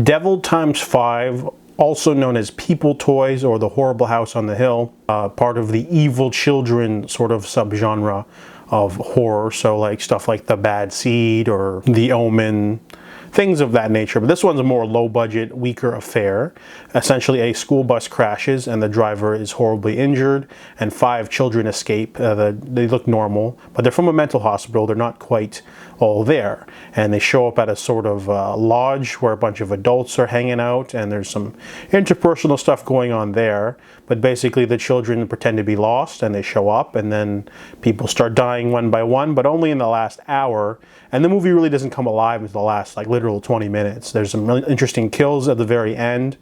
Devil Times 5, also known as Peopletoys or the Horrible House on the Hill, part of the evil children sort of subgenre of horror, so like stuff like The Bad Seed or The Omen, things of that nature. But this one's a more low-budget, weaker affair. Essentially, a school bus crashes and the driver is horribly injured, and 5 children escape. They look normal, but they're from a mental hospital. They're not quite all there. And they show up at a sort of lodge where a bunch of adults are hanging out, and there's some interpersonal stuff going on there. But basically, the children pretend to be lost, and they show up, and then people start dying one by one, but only in the last hour. And the movie really doesn't come alive until the last, like, literal 20 minutes. There's some really interesting kills at the very end.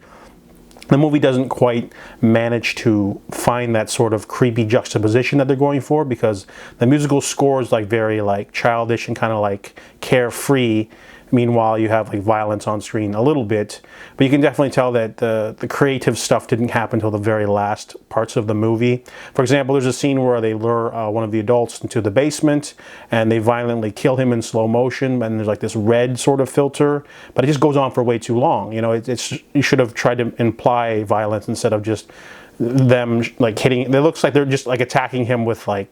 The movie doesn't quite manage to find that sort of creepy juxtaposition that they're going for, because the musical score is like very like childish and kind of like carefree. Meanwhile, you have like violence on screen a little bit, but you can definitely tell that the creative stuff didn't happen until the very last parts of the movie. For example, there's a scene where they lure one of the adults into the basement and they violently kill him in slow motion, and there's like this red sort of filter, but it just goes on for way too long. You know, you should have tried to imply violence instead of just them like hitting. It looks like they're just like attacking him with like,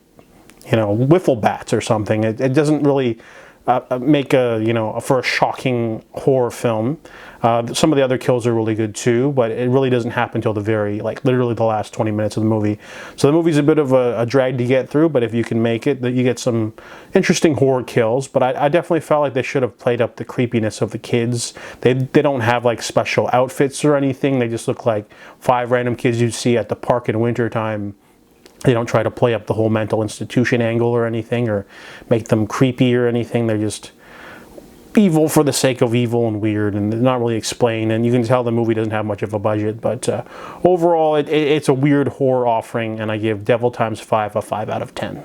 you know, wiffle bats or something. It doesn't really make for a shocking horror film. Some of the other kills are really good too, but it really doesn't happen until the very, like literally the last 20 minutes of the movie. So the movie's a bit of a drag to get through, but if you can make it, you get some interesting horror kills. But I definitely felt like they should have played up the creepiness of the kids. They don't have like special outfits or anything. They just look like 5 random kids you'd see at the park in wintertime. They don't try to play up the whole mental institution angle or anything, or make them creepy or anything. They're just evil for the sake of evil and weird, and they're not really explained. And you can tell the movie doesn't have much of a budget, but overall it's a weird horror offering, and I give Devil Times 5 a 5 out of 10.